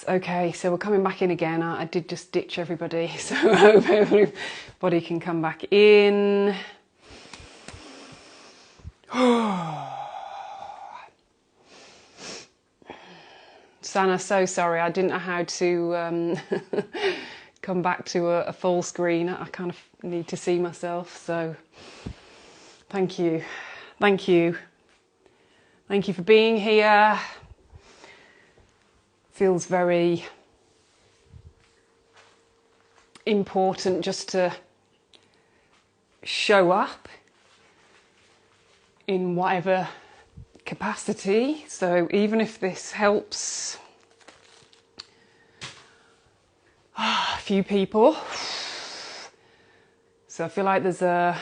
Okay, so we're coming back in again. I did just ditch everybody, so I hope everybody can come back in. Sana, so sorry, I didn't know how to come back to a full screen. I kind of need to see myself, so thank you. Thank you. Thank you for being here. Feels very important just to show up in whatever capacity. So even if this helps a few people, so I feel like there's a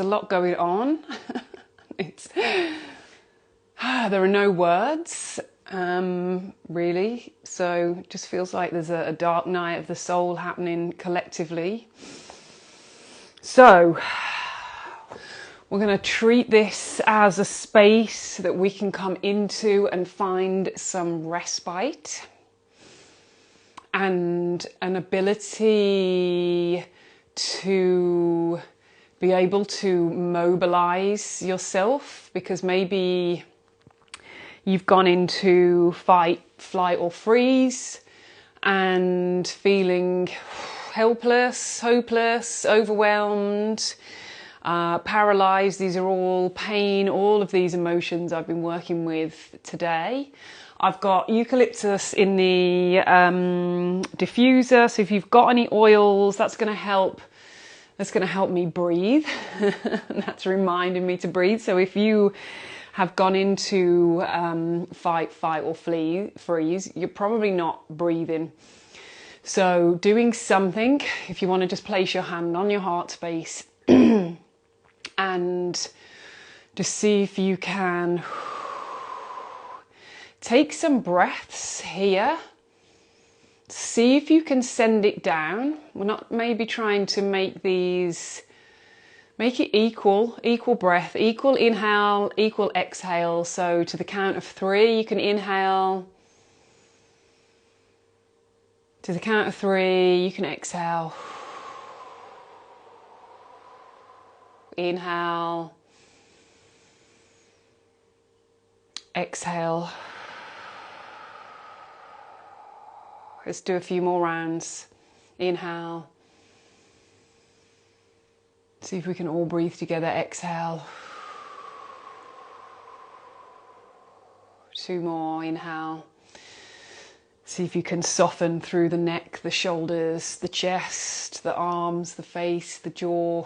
lot going on. There are no words, really. So it just feels like there's a dark night of the soul happening collectively. So we're going to treat this as a space that we can come into and find some respite and an ability to be able to mobilize yourself, because maybe you've gone into fight, flight or freeze and feeling helpless, hopeless, overwhelmed, paralyzed. These are all pain, all of these emotions I've been working with today. I've got eucalyptus in the diffuser, so if you've got any oils, that's going to help. That's going to help me breathe. That's reminding me to breathe. So if you have gone into fight, or freeze, you're probably not breathing. So doing something, if you want to just place your hand on your heart space and just see if you can take some breaths here. See if you can send it down. We're not maybe trying to make these, make it equal breath, equal inhale, equal exhale. So to the count of 3, you can inhale. To the count of 3, you can exhale. Inhale. Exhale. Let's do a few more rounds. Inhale. See if we can all breathe together. Exhale. 2 more. Inhale. See if you can soften through the neck, the shoulders, the chest, the arms, the face, the jaw.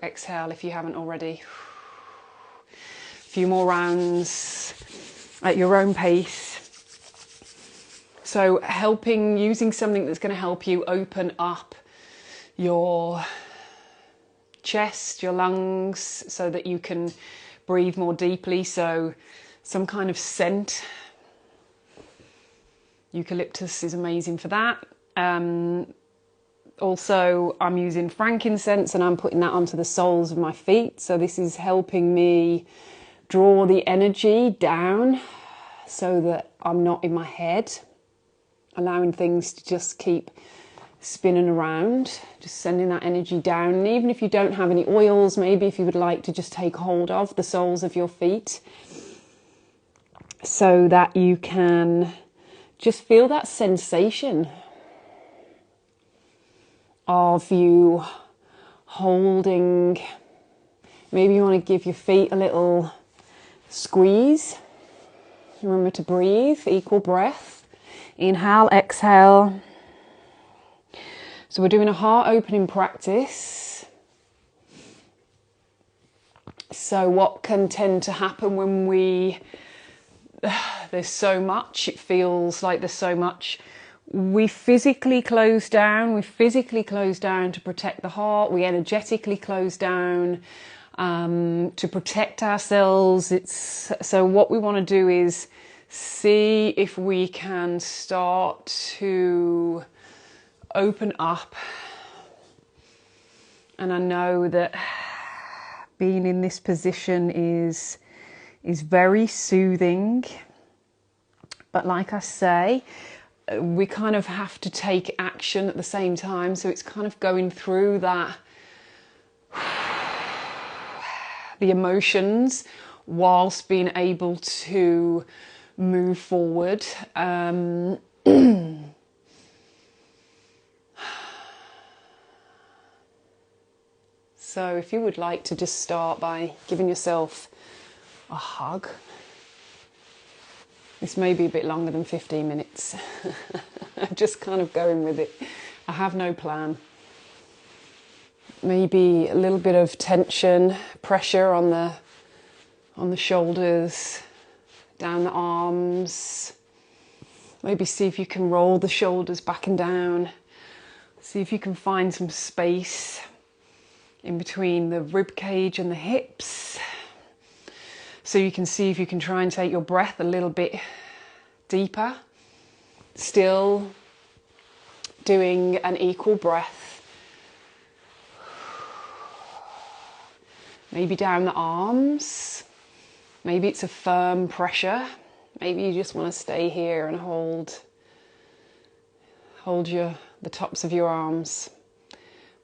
Exhale if you haven't already. A few more rounds at your own pace. So using something that's going to help you open up your chest, your lungs, so that you can breathe more deeply. So some kind of scent. Eucalyptus is amazing for that. Also, I'm using frankincense and I'm putting that onto the soles of my feet. So this is helping me draw the energy down so that I'm not in my head, allowing things to just keep spinning around, just sending that energy down. And even if you don't have any oils, maybe if you would like to just take hold of the soles of your feet so that you can just feel that sensation of you holding. Maybe you want to give your feet a little squeeze. Remember to breathe, equal breath. Inhale, exhale. So we're doing a heart opening practice. So what can tend to happen when there's so much, it feels like there's so much, we physically close down to protect the heart, we energetically close down to protect ourselves. So what we want to do is see if we can start to open up. And I know that being in this position is very soothing But like I say, we kind of have to take action at the same time. So it's kind of going through that, the emotions, whilst being able to move forward. So if you would like to just start by giving yourself a hug. This may be a bit longer than 15 minutes. I'm just kind of going with it. I have no plan. Maybe a little bit of tension, pressure on the shoulders, down the arms. Maybe see if you can roll the shoulders back and down. See if you can find some space in between the rib cage and the hips. So you can see if you can try and take your breath a little bit deeper. Still doing an equal breath. Maybe down the arms. Maybe it's a firm pressure. Maybe you just want to stay here and hold the tops of your arms.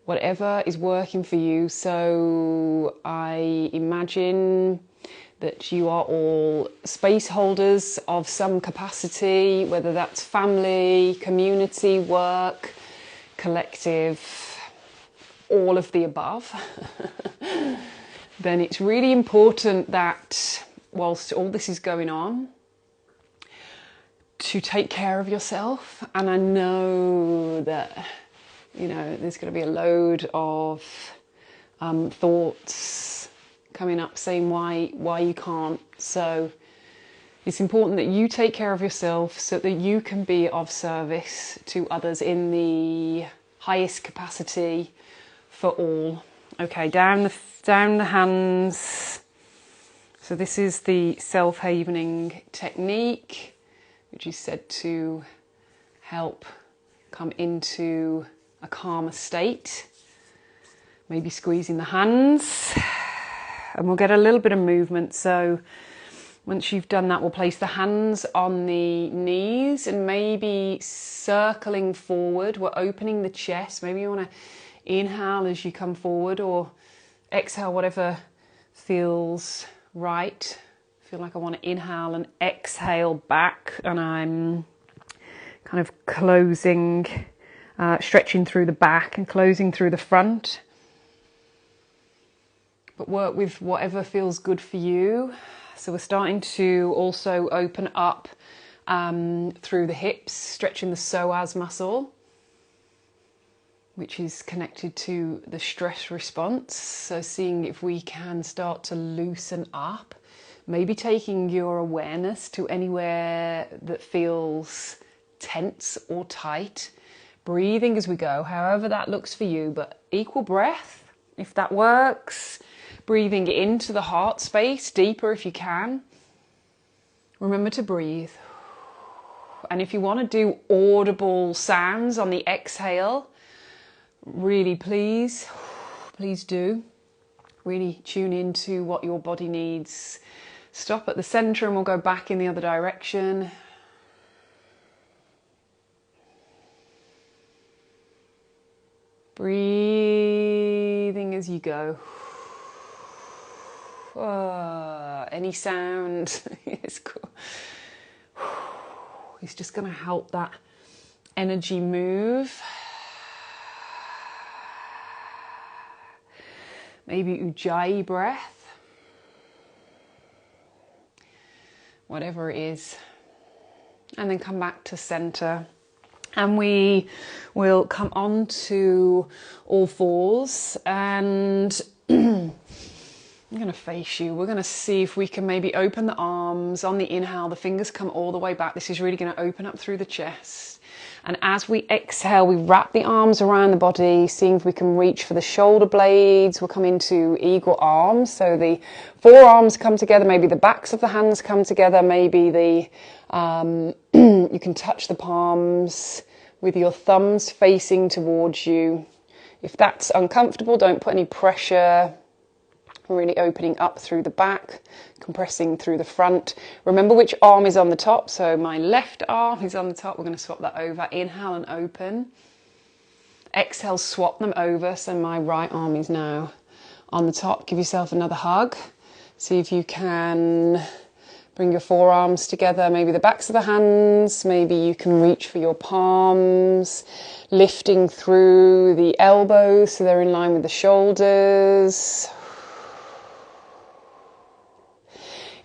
Whatever is working for you. So I imagine that you are all space holders of some capacity, whether that's family, community, work, collective, all of the above. Then it's really important that whilst all this is going on, to take care of yourself. And I know that, you know, there's going to be a load of thoughts coming up saying why you can't. So it's important that you take care of yourself so that you can be of service to others in the highest capacity for all. Okay, down the hands. So this is the self-havening technique, which is said to help come into a calmer state. Maybe squeezing the hands, and we'll get a little bit of movement. So once you've done that, we'll place the hands on the knees and maybe circling forward. We're opening the chest. Maybe you want to inhale as you come forward, or exhale, whatever feels right. I feel like I want to inhale and exhale back, and I'm kind of closing, stretching through the back and closing through the front. But work with whatever feels good for you. So we're starting to also open up through the hips, stretching the psoas muscle, which is connected to the stress response. So seeing if we can start to loosen up, maybe taking your awareness to anywhere that feels tense or tight, breathing as we go, however that looks for you, but equal breath if that works. Breathing into the heart space, deeper if you can. Remember to breathe. And if you want to do audible sounds on the exhale, really please do. Really tune into what your body needs. Stop at the center and we'll go back in the other direction. Breathing as you go. Any sound is cool. It's just going to help that energy move. Maybe Ujjayi breath. Whatever it is. And then come back to center. And we will come on to all fours, and I'm going to face you. We're going to see if we can maybe open the arms. On the inhale, the fingers come all the way back. This is really going to open up through the chest. And as we exhale, we wrap the arms around the body, seeing if we can reach for the shoulder blades. We'll come into eagle arms. So the forearms come together. Maybe the backs of the hands come together. Maybe you can touch the palms with your thumbs facing towards you. If that's uncomfortable, don't put any pressure. Really opening up through the back, compressing through the front. Remember which arm is on the top. So my left arm is on the top. We're going to swap that over. Inhale and open. Exhale, swap them over. So my right arm is now on the top. Give yourself another hug. See if you can bring your forearms together, maybe the backs of the hands. Maybe you can reach for your palms, lifting through the elbows so they're in line with the shoulders.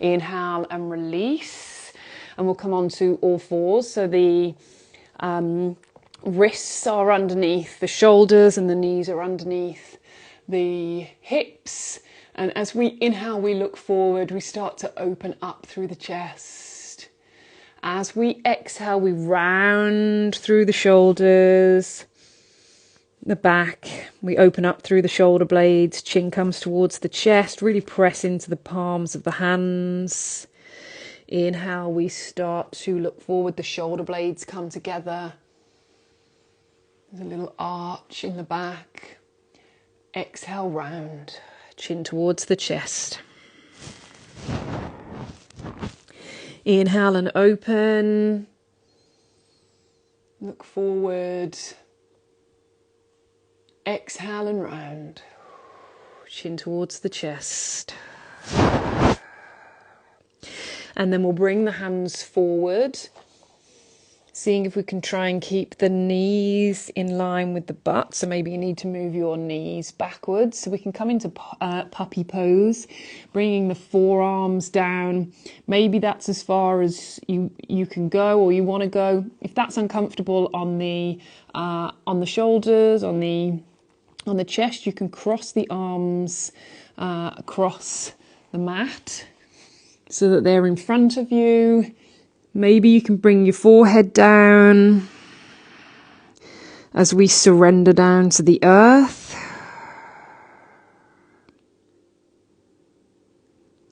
Inhale and release, and we'll come on to all fours. So the wrists are underneath the shoulders and the knees are underneath the hips. And as we inhale, we look forward, we start to open up through the chest. As we exhale, we round through the shoulders, the back, we open up through the shoulder blades, chin comes towards the chest, really press into the palms of the hands. Inhale, we start to look forward, the shoulder blades come together. There's a little arch in the back. Exhale, round, chin towards the chest. Inhale and open. Look forward. Exhale and round, chin towards the chest. And then we'll bring the hands forward, seeing if we can try and keep the knees in line with the butt. So maybe you need to move your knees backwards. So we can come into puppy pose, bringing the forearms down. Maybe that's as far as you can go or you want to go. If that's uncomfortable on the shoulders, on the chest, you can cross the arms across the mat so that they're in front of you. Maybe you can bring your forehead down as we surrender down to the earth.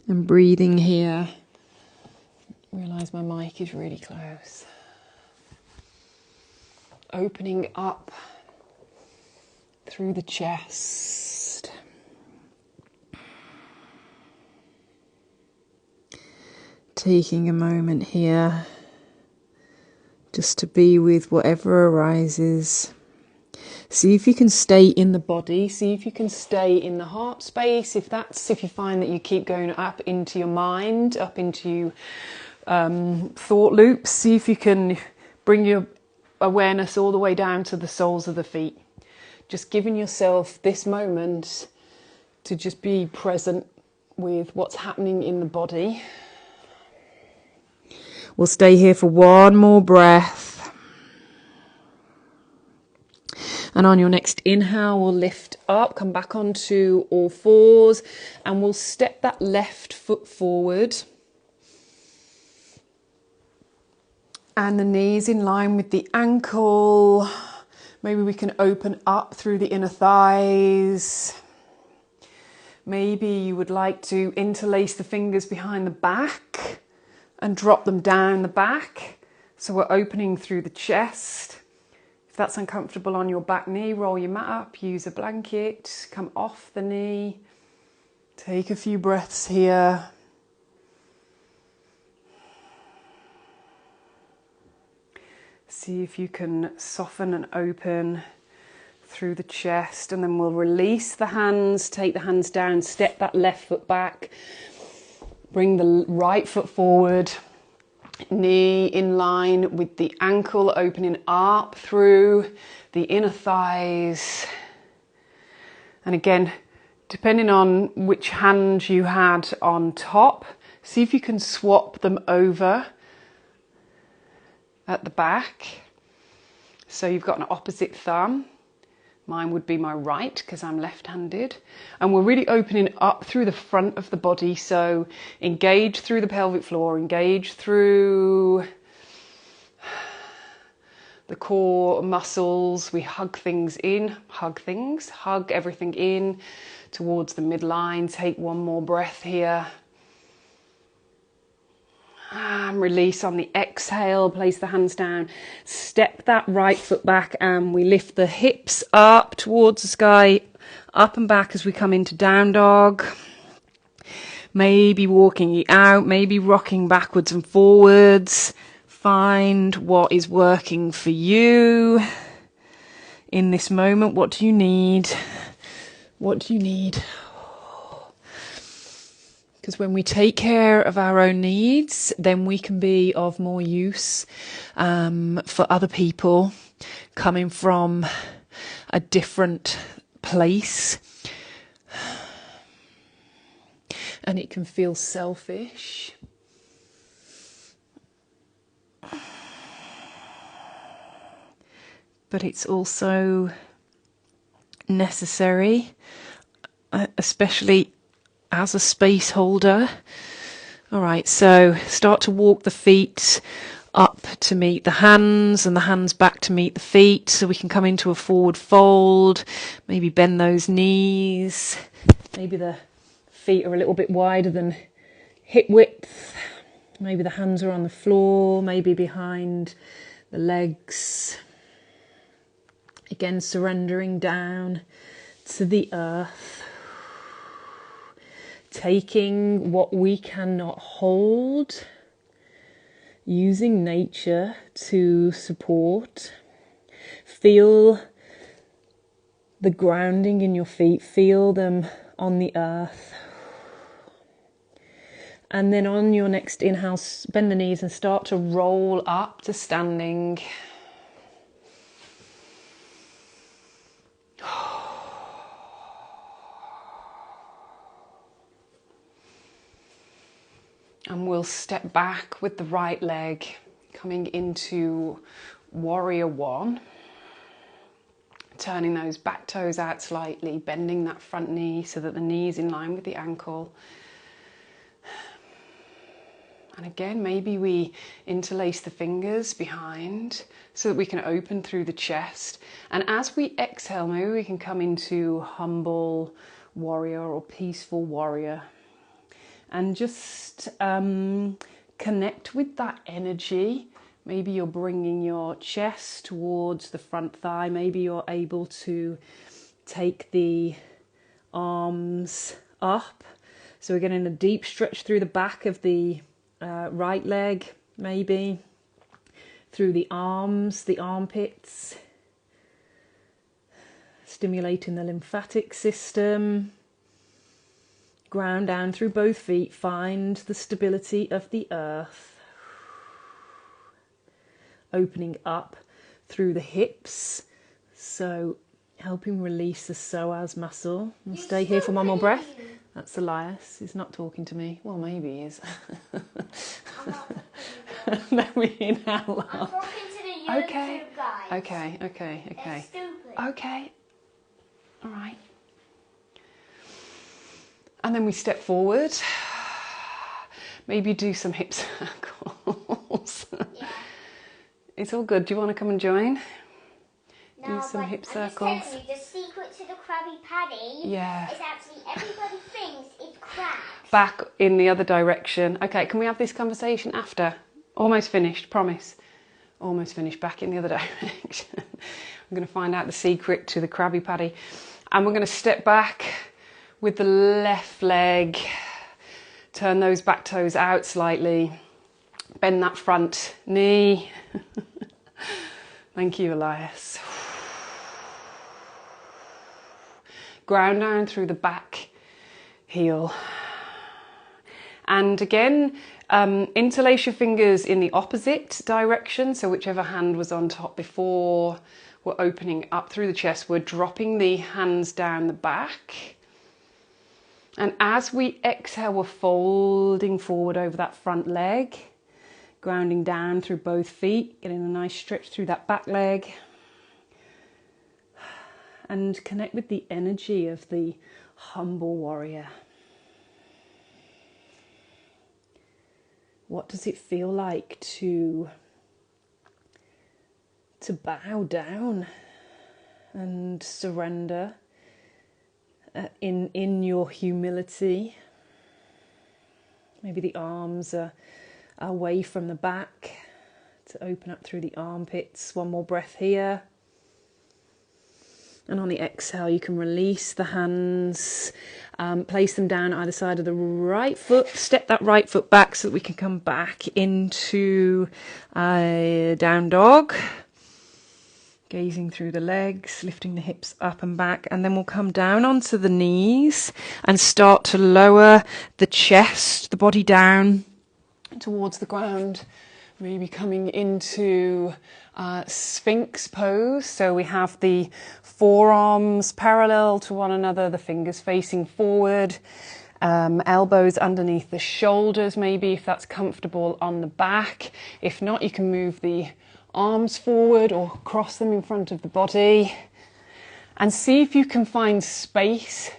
And breathing here. Realise my mic is really close. Opening up through the chest. Taking a moment here just to be with whatever arises. See if you can stay in the body. See if you can stay in the heart space. If you find that you keep going up into your mind, up into thought loops, see if you can bring your awareness all the way down to the soles of the feet. Just giving yourself this moment to just be present with what's happening in the body. We'll stay here for one more breath. And on your next inhale, we'll lift up, come back onto all fours, and we'll step that left foot forward. And the knees in line with the ankle. Maybe we can open up through the inner thighs. Maybe you would like to interlace the fingers behind the back and drop them down the back. So we're opening through the chest. If that's uncomfortable on your back knee, roll your mat up, use a blanket, come off the knee. Take a few breaths here. See if you can soften and open through the chest, and then we'll release the hands, take the hands down, step that left foot back, bring the right foot forward, knee in line with the ankle, opening up through the inner thighs. And again, depending on which hand you had on top, see if you can swap them over at the back. So you've got an opposite thumb. Mine would be my right because I'm left-handed. And we're really opening up through the front of the body. So engage through the pelvic floor, engage through the core muscles. We hug things in, hug everything in towards the midline. Take one more breath here. And release on the exhale, place the hands down, step that right foot back, and we lift the hips up towards the sky, up and back as we come into down dog. maybe walking it out, maybe rocking backwards and forwards. Find what is working for you in this moment. What do you need? What do you need? Because when we take care of our own needs, then we can be of more use for other people coming from a different place. And it can feel selfish. But it's also necessary, especially as a space holder. All right, so start to walk the feet up to meet the hands and the hands back to meet the feet, so we can come into a forward fold. Maybe bend those knees. Maybe the feet are a little bit wider than hip width. Maybe the hands are on the floor, maybe behind the legs. Again, surrendering down to the earth. Taking what we cannot hold, using nature to support. Feel the grounding in your feet, feel them on the earth. And then on your next inhale, bend the knees and start to roll up to standing. And we'll step back with the right leg, coming into warrior one. Turning those back toes out slightly, bending that front knee so that the knee is in line with the ankle. And again, maybe we interlace the fingers behind so that we can open through the chest. And as we exhale, maybe we can come into humble warrior or peaceful warrior. And just connect with that energy. Maybe you're bringing your chest towards the front thigh. Maybe you're able to take the arms up. So we're getting a deep stretch through the back of the right leg, maybe through the arms, the armpits, stimulating the lymphatic system. Ground down through both feet, find the stability of the earth. Opening up through the hips, so helping release the psoas muscle. And stay here for one more breath. That's Elias, he's not talking to me. Well, maybe he is. Let me inhale. I'm talking to the YouTube guys. Okay. They're stupid. Okay, all right. And then we step forward. Maybe do some hip circles. Yeah. It's all good. Do you want to come and join? No, Do some hip circles. I'm just telling you, the secret to the Krabby Patty is actually everybody thinks it's crabs. Back in the other direction. Okay, can we have this conversation after? Almost finished, promise. Almost finished. Back in the other direction. I'm going to find out the secret to the Krabby Patty. And we're going to step back with the left leg. Turn those back toes out slightly. Bend that front knee. Thank you, Elias. Ground down through the back heel. And again, interlace your fingers in the opposite direction. So whichever hand was on top before, we're opening up through the chest. We're dropping the hands down the back. And as we exhale, we're folding forward over that front leg. Grounding down through both feet, getting a nice stretch through that back leg. And connect with the energy of the humble warrior. What does it feel like to bow down and surrender in your humility? Maybe the arms are away from the back to open up through the armpits. One more breath here. And on the exhale, you can release the hands, place them down either side of the right foot, step that right foot back so that we can come back into down dog. Gazing through the legs, lifting the hips up and back, and then we'll come down onto the knees and start to lower the chest, the body down towards the ground, maybe coming into Sphinx pose. So we have the forearms parallel to one another, the fingers facing forward, elbows underneath the shoulders, maybe if that's comfortable, on the back. If not, you can move the arms forward or cross them in front of the body, and see if you can find space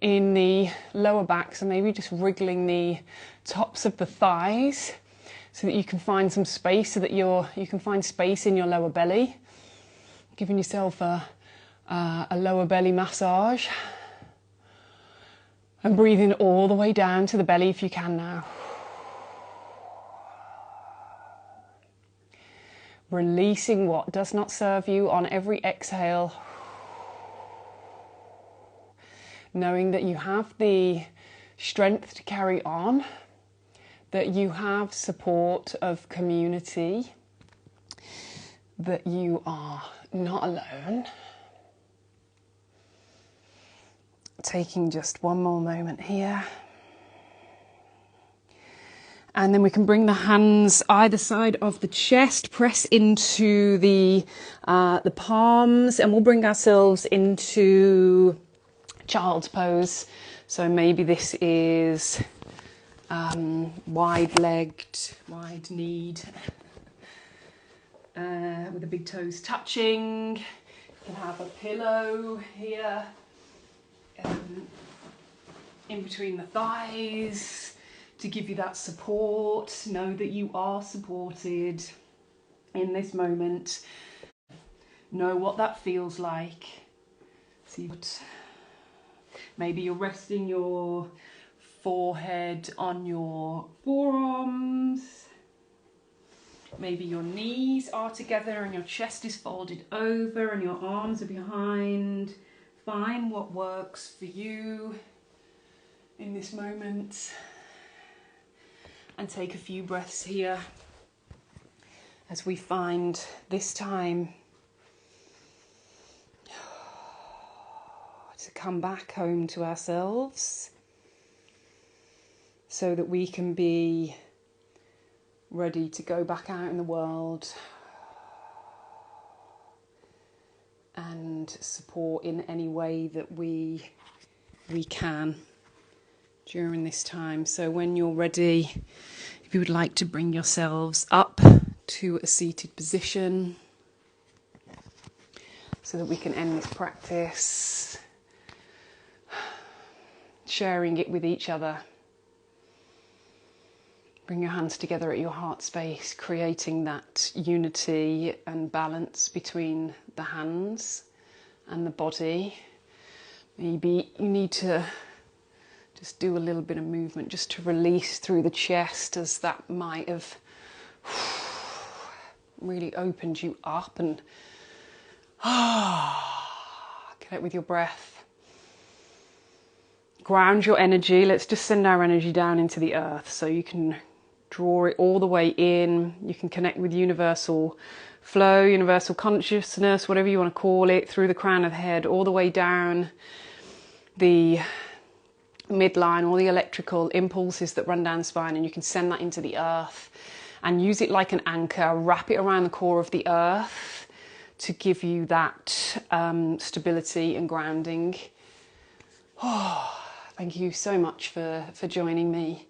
in the lower back. So maybe just wriggling the tops of the thighs so that you can find some space, so that you can find space in your lower belly, giving yourself a lower belly massage, and breathing all the way down to the belly if you can now. Releasing what does not serve you on every exhale. Knowing that you have the strength to carry on, that you have support of community, that you are not alone. Taking just one more moment here. And then we can bring the hands either side of the chest, press into the palms, and we'll bring ourselves into child's pose. So maybe this is wide-legged, wide-kneed, with the big toes touching. You can have a pillow here in between the thighs, to give you that support. Know that you are supported in this moment. Know what that feels like. See what, maybe you're resting your forehead on your forearms. Maybe your knees are together and your chest is folded over and your arms are behind. Find what works for you in this moment. And take a few breaths here as we find this time to come back home to ourselves, so that we can be ready to go back out in the world and support in any way that we can during this time. So when you're ready, if you would like to bring yourselves up to a seated position so that we can end this practice, sharing it with each other. Bring your hands together at your heart space, creating that unity and balance between the hands and the body. Maybe you need to just do a little bit of movement just to release through the chest, as that might have really opened you up, and connect with your breath. Ground your energy. Let's just send our energy down into the earth, so you can draw it all the way in. You can connect with universal flow, universal consciousness, whatever you want to call it, through the crown of the head, all the way down the midline, all the electrical impulses that run down the spine, and you can send that into the earth and use it like an anchor. Wrap it around the core of the earth to give you that stability and grounding. Thank you so much for joining me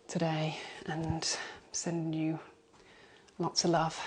today, and sending you lots of love.